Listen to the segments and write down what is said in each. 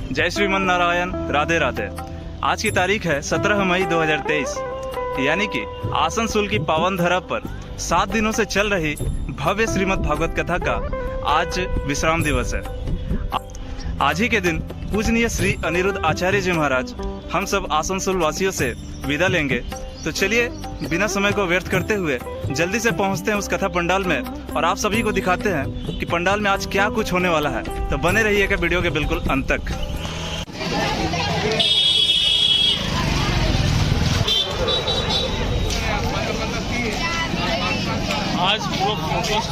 जय श्रीमन नारायण, राधे राधे। आज की तारीख है 17 मई 2023, यानी कि आसनसोल की पावन धरा पर 7 दिनों से चल रही भव्य श्रीमद् भागवत कथा का आज विश्राम दिवस है। आज ही के दिन पूजनीय श्री अनिरुद्ध आचार्य जी महाराज हम सब आसनसोल वासियों से विदा लेंगे। तो चलिए बिना समय को व्यर्थ करते हुए जल्दी से पहुंचते हैं उस कथा पंडाल में और आप सभी को दिखाते हैं कि पंडाल में आज क्या कुछ होने वाला है। तो बने रहिएगा वीडियो के बिल्कुल अंत तक। आज पूरा फोकस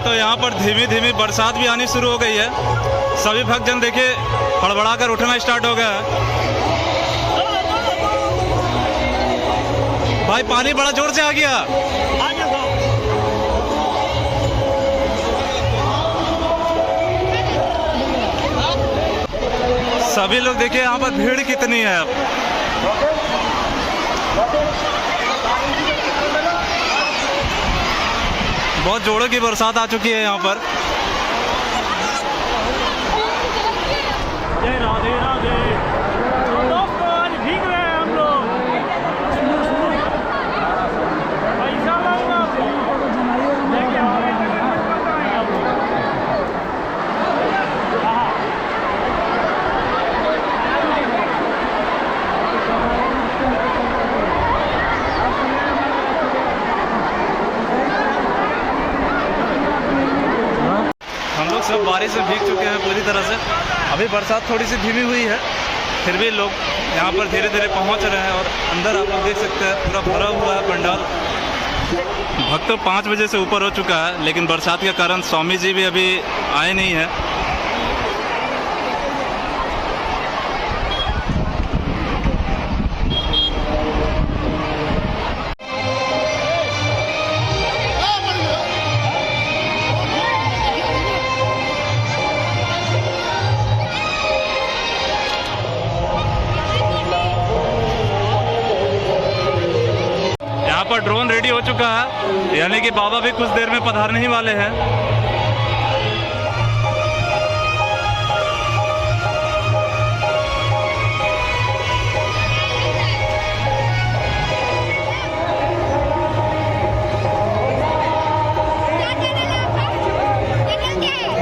तो यहाँ पर धीमी धीमी बरसात भी आनी शुरू हो गई है। सभी भक्तजन देखिए हड़बड़ा कर उठना स्टार्ट हो गया है। भाई पानी बड़ा जोर से आ गया। सभी लोग देखिए यहाँ पर भीड़ कितनी है। अब बहुत जोरों की बरसात आ चुकी है यहाँ पर। जय राधे राधे। दोस्तों आज भीग रहे हैं हम लोग। पैसा लगना लेके आ रहे हैं। हम लोग सब बारिश में भीग चुके हैं पूरी तरह से। अभी बरसात थोड़ी सी धीमी हुई है, फिर भी लोग यहाँ पर धीरे धीरे पहुँच रहे हैं और अंदर आप लोग देख सकते हैं पूरा भरा हुआ है पंडाल। भक्त 5 बजे से ऊपर हो चुका है, लेकिन बरसात के कारण स्वामी जी भी अभी आए नहीं हैं। यहाँ पर ड्रोन रेडी हो चुका है, यानी कि बाबा भी कुछ देर में पधारने ही वाले हैं।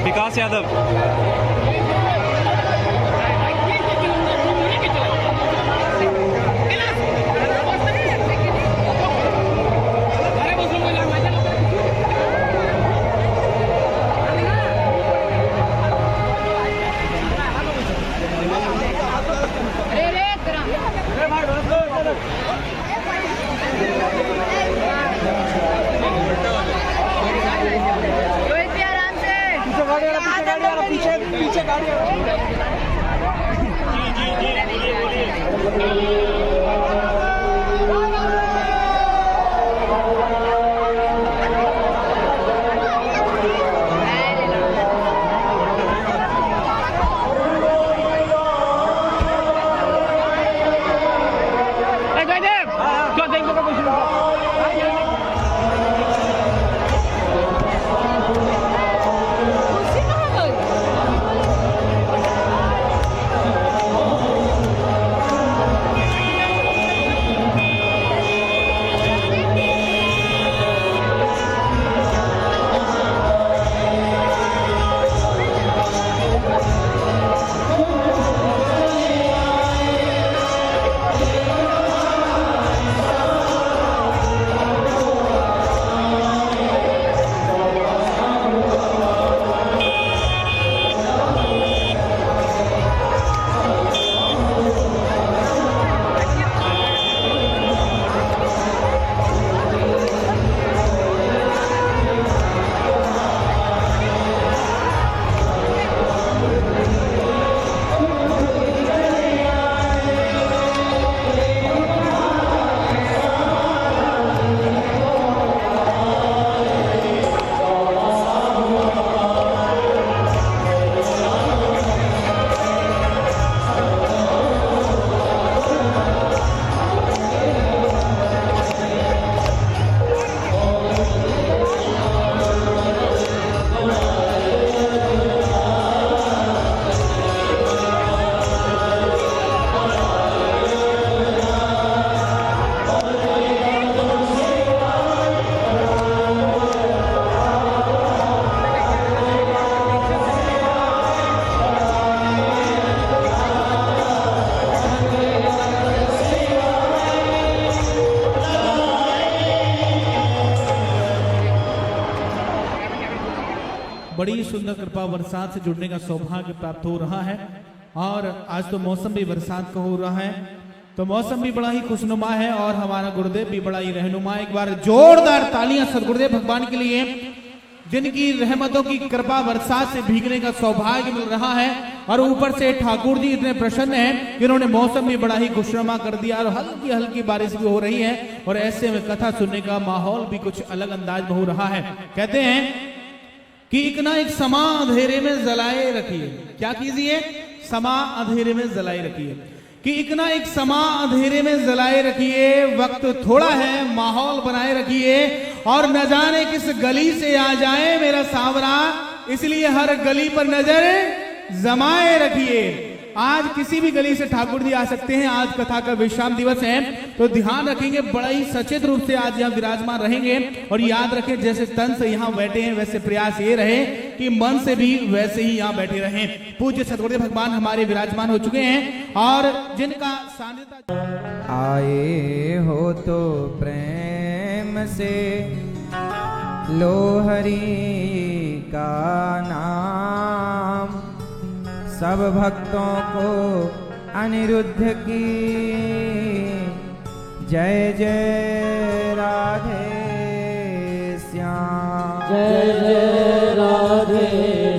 विकास यादव। बड़ी सुंदर कृपा बरसात से जुड़ने का सौभाग्य प्राप्त हो रहा है। और आज तो मौसम भी बरसात का हो रहा है, तो मौसम भी बड़ा ही खुशनुमा है और हमारा गुरुदेव भी बड़ा ही रहनुमा। एक बार जोरदार तालियां सदगुरुदेव भगवान के लिए, जिनकी रहमतों की कृपा बरसात से भीगने का सौभाग्य मिल रहा है। और ऊपर से ठाकुर जी इतने प्रसन्न हैं कि इन्होंने मौसम भी बड़ा ही खुशनुमा कर दिया और हल्की हल्की बारिश भी हो रही है। और ऐसे में कथा सुनने का माहौल भी कुछ अलग अंदाज में हो रहा है। कहते हैं कि एक ना एक समा अंधेरे में जलाए रखिए। क्या कीजिए? समा अंधेरे में जलाए रखिए। कि एक ना एक समा अंधेरे में जलाए रखिए, वक्त थोड़ा है, माहौल बनाए रखिए और न जाने किस गली से आ जाए मेरा सांवरा, इसलिए हर गली पर नजर जमाए रखिए। आज किसी भी गली से ठाकुर जी आ सकते हैं। आज कथा का विश्राम दिवस है, तो ध्यान रखेंगे, बड़ा ही सचेत रूप से आज यहाँ विराजमान रहेंगे। और याद रखें, जैसे तन से यहाँ बैठे हैं वैसे प्रयास ये रहे कि मन से भी वैसे ही यहाँ बैठे रहें। पूज्य सदगुरुदेव भगवान हमारे विराजमान हो चुके हैं और जिनका सानिध्य आए हो तो प्रेम से लो हरि का नाम, सब भक्तों को अनिरुद्ध की जय जय राधे श्याम। जय जय राधे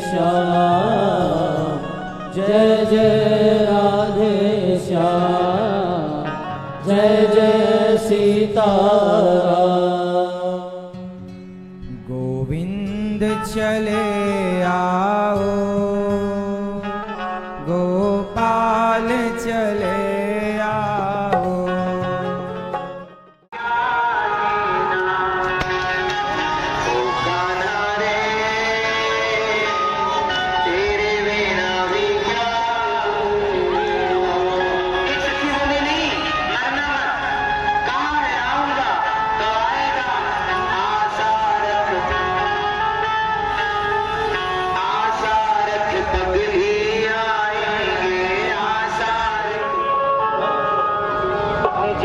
श्याम, जय जय राधे श्याम, जय जय सीताराम। गोविंद चले आओ, गोपाल चले आओ।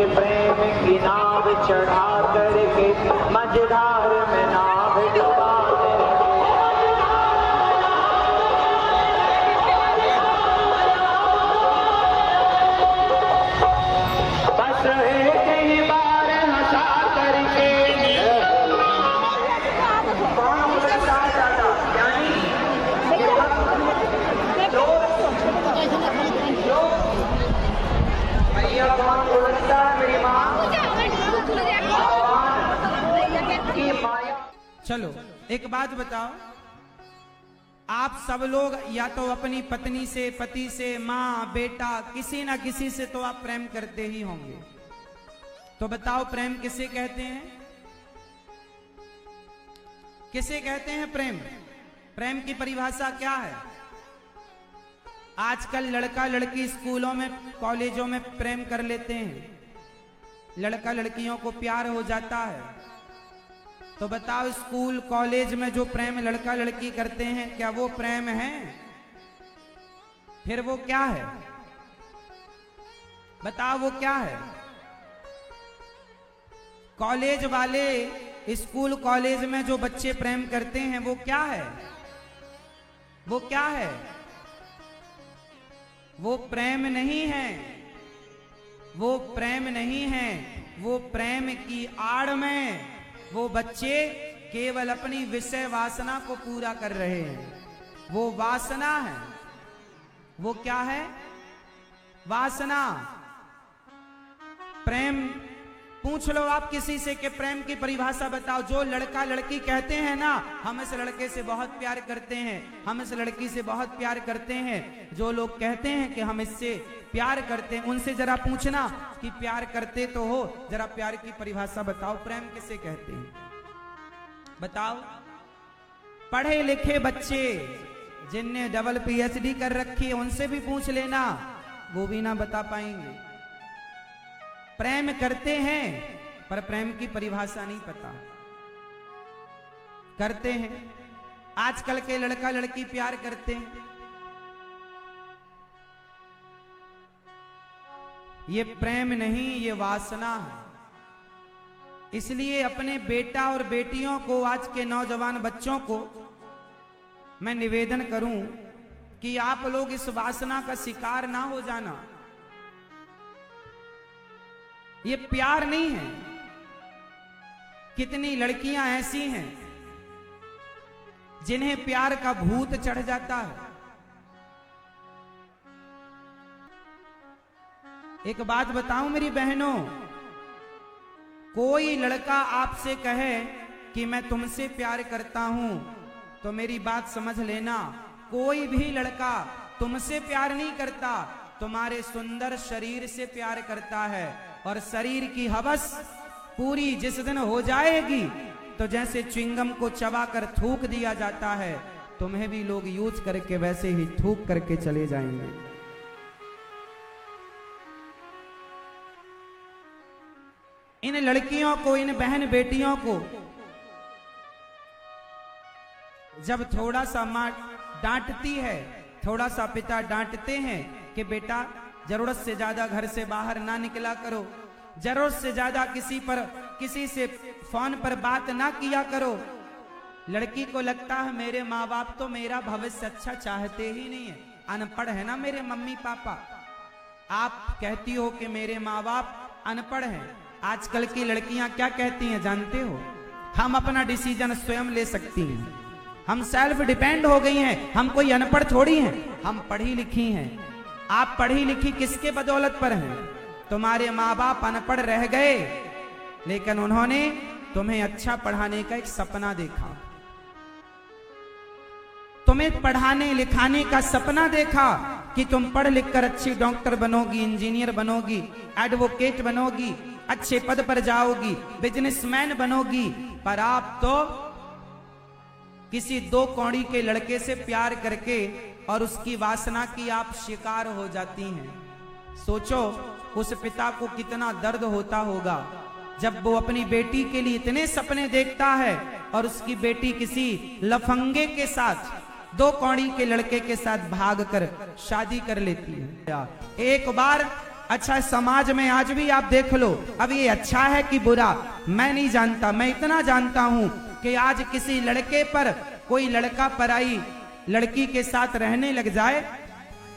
प्रेम की नाव चढ़ा करके मझधार में नाव डुबा बस कई बार हंसा करके भैया कौन बोलता मेरी माँ की माया। चलो एक बात बताओ, आप सब लोग या तो अपनी पत्नी से, पति से, माँ, बेटा, किसी ना किसी से तो आप प्रेम करते ही होंगे। तो बताओ प्रेम किसे कहते हैं? किसे कहते हैं प्रेम? प्रेम की परिभाषा क्या है? आजकल लड़का लड़की स्कूलों में, कॉलेजों में प्रेम कर लेते हैं, लड़का लड़कियों को प्यार हो जाता है। तो बताओ स्कूल कॉलेज में जो प्रेम लड़का लड़की करते हैं, क्या वो प्रेम है? फिर वो क्या है? बताओ वो क्या है? कॉलेज वाले स्कूल कॉलेज में जो बच्चे प्रेम करते हैं वो क्या है? वो क्या है? वो प्रेम नहीं है, वो प्रेम नहीं है। वो प्रेम की आड़ में वो बच्चे केवल अपनी विषय वासना को पूरा कर रहे हैं। वो वासना है। वो क्या है? वासना। प्रेम पूछ लो आप किसी से कि प्रेम की परिभाषा बताओ। जो लड़का लड़की कहते हैं ना, हम इस लड़के से बहुत प्यार करते हैं, हम इस लड़की से बहुत प्यार करते हैं, जो लोग कहते हैं कि हम इससे प्यार करते हैं, उनसे जरा पूछना कि प्यार करते तो हो, जरा प्यार की परिभाषा बताओ, प्रेम किसे कहते हैं? बताओ। पढ़े लिखे बच्चे जिनने डबल PhD कर रखी है उनसे भी पूछ लेना, वो भी ना बता पाएंगे। प्रेम करते हैं पर प्रेम की परिभाषा नहीं पता। करते हैं, आजकल के लड़का लड़की प्यार करते हैं, ये प्रेम नहीं, ये वासना है। इसलिए अपने बेटा और बेटियों को, आज के नौजवान बच्चों को मैं निवेदन करूं कि आप लोग इस वासना का शिकार ना हो जाना। ये प्यार नहीं है। कितनी लड़कियां ऐसी हैं जिन्हें प्यार का भूत चढ़ जाता है। एक बात बताऊं मेरी बहनों, कोई लड़का आपसे कहे कि मैं तुमसे प्यार करता हूं तो मेरी बात समझ लेना, कोई भी लड़का तुमसे प्यार नहीं करता, तुम्हारे सुंदर शरीर से प्यार करता है। और शरीर की हवस पूरी जिस दिन हो जाएगी तो जैसे च्युइंगम को चबाकर थूक दिया जाता है, तुम्हें भी लोग यूज करके वैसे ही थूक करके चले जाएंगे। इन लड़कियों को, इन बहन बेटियों को जब थोड़ा सा मां डांटती है, थोड़ा सा पिता डांटते हैं कि बेटा जरूरत से ज्यादा घर से बाहर ना निकला करो, जरूरत से ज्यादा किसी से फोन पर बात ना किया करो, लड़की को लगता है मेरे माँ बाप तो मेरा भविष्य अच्छा चाहते ही नहीं है, अनपढ़ है ना मेरे मम्मी पापा। आप कहती हो कि मेरे माँ बाप अनपढ़ हैं। आजकल की लड़कियां क्या कहती हैं जानते हो? हम अपना डिसीजन स्वयं ले सकती हैं, हम सेल्फ डिपेंड हो गई हैं, हम कोई अनपढ़ थोड़ी हैं, हम पढ़ी लिखी हैं। आप पढ़ी लिखी किसके बदौलत पर हैं? तुम्हारे माँ बाप अनपढ़ रह गए, लेकिन उन्होंने तुम्हें अच्छा पढ़ाने का एक सपना देखा, तुम्हें पढ़ाने लिखाने का सपना देखा कि तुम पढ़ लिख कर अच्छी डॉक्टर बनोगी, इंजीनियर बनोगी, एडवोकेट बनोगी, अच्छे पद पर जाओगी, बिजनेसमैन बनोगी। पर आप तो किसी दो कौड़ी के लड़के से प्यार करके और उसकी वासना की आप शिकार हो जाती हैं। सोचो उस पिता को कितना दर्द होता होगा जब वो अपनी बेटी के लिए इतने सपने देखता है और उसकी बेटी किसी लफंगे के साथ, दो कौड़ी के लड़के के साथ भागकर शादी कर लेती है। एक बार अच्छा समाज में आज भी आप देख लो, अब ये अच्छा है कि बुरा मैं नहीं जानता, मैं इतना जानता हूं कि आज किसी लड़के पर कोई लड़का पराई लड़की के साथ रहने लग जाए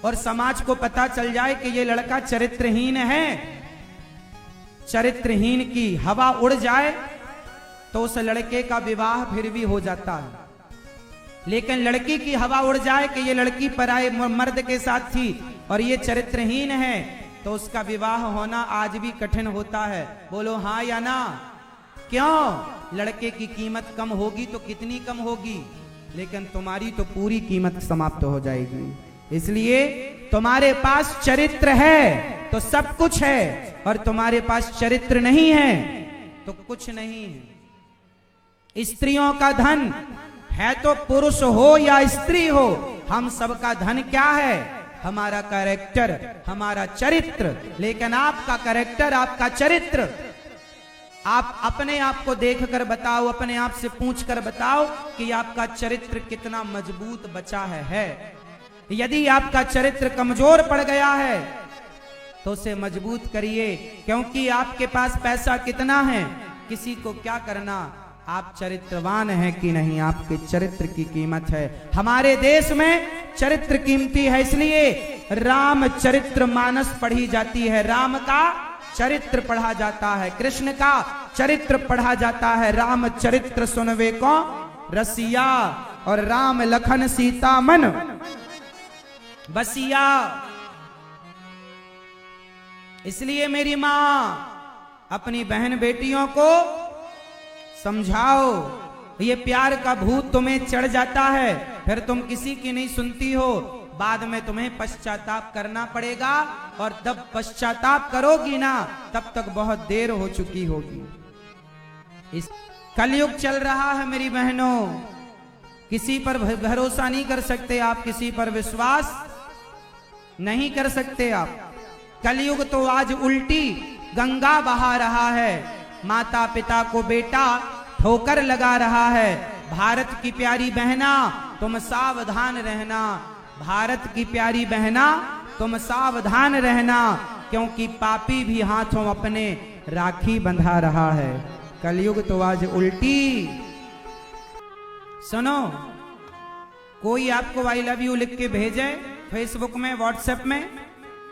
और समाज को पता चल जाए कि ये लड़का चरित्रहीन है, चरित्रहीन की हवा उड़ जाए तो उस लड़के का विवाह फिर भी हो जाता है। लेकिन लड़की की हवा उड़ जाए कि ये लड़की पराए मर्द के साथ थी और ये चरित्रहीन है, तो उसका विवाह होना आज भी कठिन होता है। बोलो हाँ या ना? क्यों? लड़के की कीमत कम होगी तो कितनी कम होगी, लेकिन तुम्हारी तो पूरी कीमत समाप्त हो जाएगी। इसलिए तुम्हारे पास चरित्र है तो सब कुछ है, और तुम्हारे पास चरित्र नहीं है तो कुछ नहीं है। स्त्रियों का धन है तो पुरुष हो या स्त्री हो, हम सबका धन क्या है? हमारा कैरेक्टर, हमारा चरित्र। लेकिन आपका कैरेक्टर, आपका चरित्र, आप अपने आप को देखकर बताओ, अपने आप से पूछकर बताओ कि आपका चरित्र कितना मजबूत बचा है। यदि आपका चरित्र कमजोर पड़ गया है तो उसे मजबूत करिए, क्योंकि आपके पास पैसा कितना है, किसी को क्या करना, आप चरित्रवान हैं कि नहीं, आपके चरित्र की कीमत है। हमारे देश में चरित्र कीमती है, इसलिए राम चरित्र मानस पढ़ी जाती है, राम का चरित्र पढ़ा जाता है, कृष्ण का चरित्र पढ़ा जाता है। राम चरित्र सुनवे को रसिया, और राम लखन सीता मन बसिया। इसलिए मेरी माँ अपनी बहन बेटियों को समझाओ, ये प्यार का भूत तुम्हें चढ़ जाता है, फिर तुम किसी की नहीं सुनती हो, बाद में तुम्हें पश्चाताप करना पड़ेगा, और जब पश्चाताप करोगी ना तब तक बहुत देर हो चुकी होगी। इस कलयुग चल रहा है मेरी बहनों, किसी पर भरोसा नहीं कर सकते आप, किसी पर विश्वास नहीं कर सकते आप। कलयुग तो आज उल्टी गंगा बहा रहा है, माता पिता को बेटा ठोकर लगा रहा है। भारत की प्यारी बहना तुम सावधान रहना, भारत की प्यारी बहना तुम सावधान रहना, क्योंकि पापी भी हाथों अपने राखी बंधा रहा है। कलयुग तो आज उल्टी। सुनो, कोई आपको आई लव यू लिख के भेजे फेसबुक में, व्हाट्सएप में,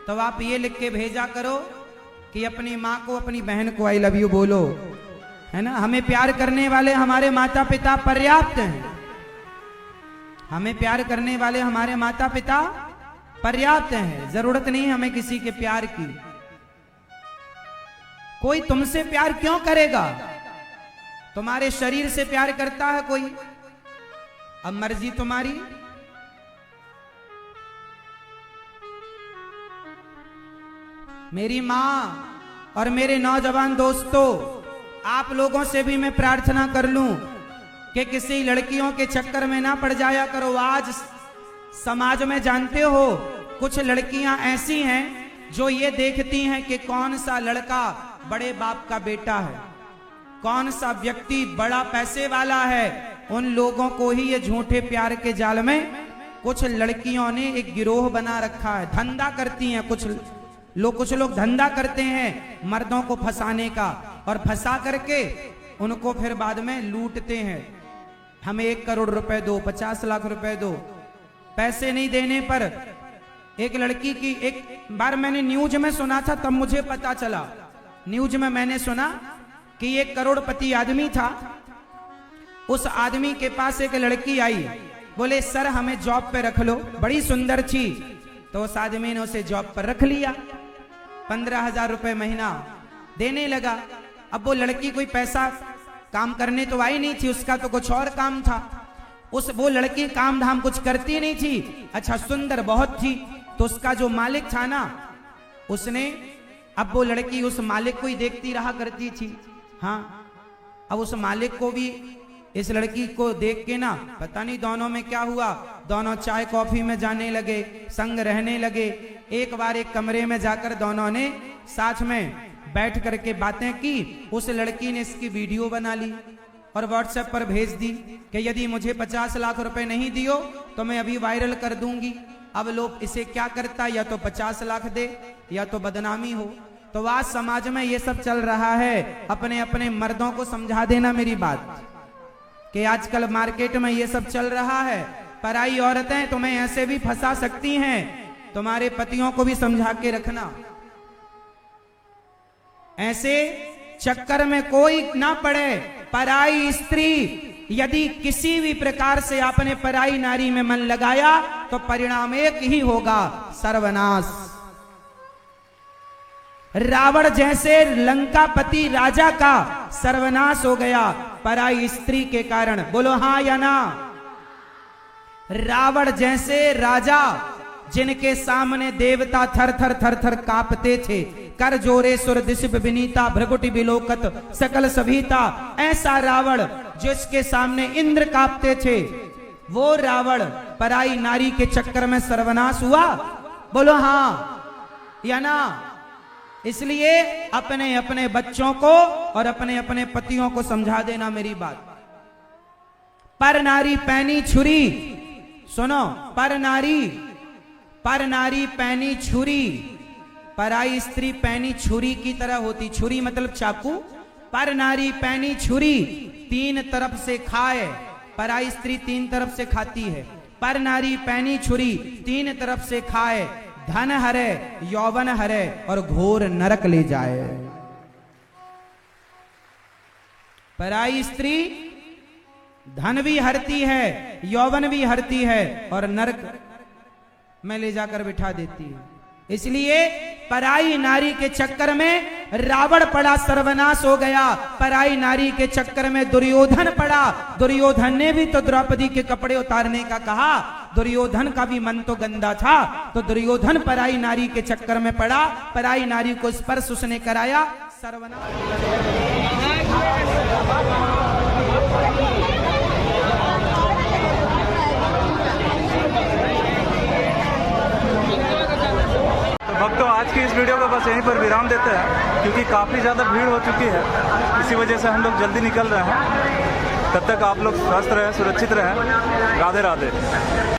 तो आप ये लिख के भेजा करो कि अपनी माँ को, अपनी बहन को आई लव यू बोलो, है ना। हमें प्यार करने वाले हमारे माता पिता पर्याप्त हैं। हमें प्यार करने वाले हमारे माता पिता पर्याप्त हैं, जरूरत नहीं हमें किसी के प्यार की। कोई तुमसे प्यार क्यों करेगा? तुम्हारे शरीर से प्यार करता है कोई, अब मर्जी तुम्हारी। मेरी मां और मेरे नौजवान दोस्तों, आप लोगों से भी मैं प्रार्थना कर लूं कि किसी लड़कियों के चक्कर में ना पड़ जाया करो। आज समाज में जानते हो कुछ लड़कियां ऐसी हैं जो ये देखती हैं कि कौन सा लड़का बड़े बाप का बेटा है, कौन सा व्यक्ति बड़ा पैसे वाला है। उन लोगों को ही ये झूठे प्यार के जाल में कुछ लड़कियों ने एक गिरोह बना रखा है, धंधा करती हैं। कुछ लोग धंधा करते हैं मर्दों को फंसाने का, और फंसा करके उनको फिर बाद में लूटते हैं। हमें 1 करोड़ रुपए दो, 50 लाख रुपए दो। पैसे नहीं देने पर एक लड़की की, एक बार मैंने न्यूज में सुना था, तब मुझे पता चला, न्यूज में मैंने सुना कि एक करोड़पति आदमी था। उस आदमी के पास एक लड़की आई, बोले सर हमें जॉब पे रख लो, बड़ी सुंदर थी। तो उस आदमी ने उसे जॉब पर रख लिया, 15,000 रुपए महीना देने लगा। अब वो लड़की कोई पैसा काम करने तो आई नहीं थी, उसका तो कुछ और काम था। वो लड़की काम धाम कुछ करती नहीं थी, अच्छा सुंदर बहुत थी। तो उसका जो मालिक था ना, उसने, अब वो लड़की उस मालिक को ही देखती रहा करती थी। हाँ, अब उस मालिक को भी इस लड़की को देख के ना, पता नहीं दोनों में क्या हुआ, दोनों चाय कॉफी में जाने लगे, संग रहने लगे। एक बार एक कमरे में जाकर दोनों ने साथ में बैठ करके बातें की। उस लड़की ने इसकी वीडियो बना ली और व्हाट्सएप पर भेज दी कि यदि मुझे 50 लाख रुपए नहीं दियो तो मैं अभी वायरल कर दूंगी। अब लोग इसे क्या करता, या तो 50 लाख दे या तो बदनामी हो। तो आज समाज में ये सब चल रहा है। अपने अपने मर्दों को समझा देना मेरी बात कि आजकल मार्केट में ये सब चल रहा है। पराई औरतें तुम्हें ऐसे भी फंसा सकती हैं, तुम्हारे पतियों को भी समझा के रखना। ऐसे चक्कर में कोई ना पड़े। पराई स्त्री, यदि किसी भी प्रकार से आपने पराई नारी में मन लगाया तो परिणाम एक ही होगा, सर्वनाश। रावण जैसे लंकापति राजा का सर्वनाश हो गया पराई स्त्री के कारण। बोलो हाँ या ना। रावण जैसे राजा जिनके सामने देवता थर थर थर थर कांपते थे, कर जोरे सुर दिशिप विनीता भ्रगुटि बिलोकत सकल सभीता, ऐसा रावण जिसके सामने इंद्र कांपते थे, वो रावण पराई नारी के चक्कर में सर्वनाश हुआ। बोलो हाँ या ना। इसलिए अपने अपने बच्चों को और अपने अपने पतियों को समझा देना मेरी बात। पर नारी पैनी छुरी, सुनो, पर नारी पैनी छुरी। पराई स्त्री पैनी छुरी की तरह होती, छुरी मतलब चाकू। पर नारी पैनी छुरी, 3 तरफ से खाए। पराई स्त्री 3 तरफ से खाती है। पर नारी पैनी छुरी, 3 तरफ से खाए, धन हरे, यौवन हरे और घोर नरक ले जाए। पराई स्त्री धन भी हरती है, यौवन भी हरती है और नरक में ले जाकर बिठा देती है। इसलिए पराई नारी के चक्कर में रावण पड़ा, सर्वनाश हो गया। पराई नारी के चक्कर में दुर्योधन पड़ा। दुर्योधन ने भी तो द्रौपदी के कपड़े उतारने का कहा। दुर्योधन का भी मन तो गंदा था, तो दुर्योधन पराई नारी के चक्कर में पड़ा। पराई नारी को स्पर्श उसने कराया, सर्वनाश। भक्तों, आज की इस वीडियो को बस यहीं पर विराम देते हैं, क्योंकि काफ़ी ज़्यादा भीड़ हो चुकी है। इसी वजह से हम लोग जल्दी निकल रहे हैं। तब तक आप लोग स्वस्थ रहें, सुरक्षित रहें। राधे राधे।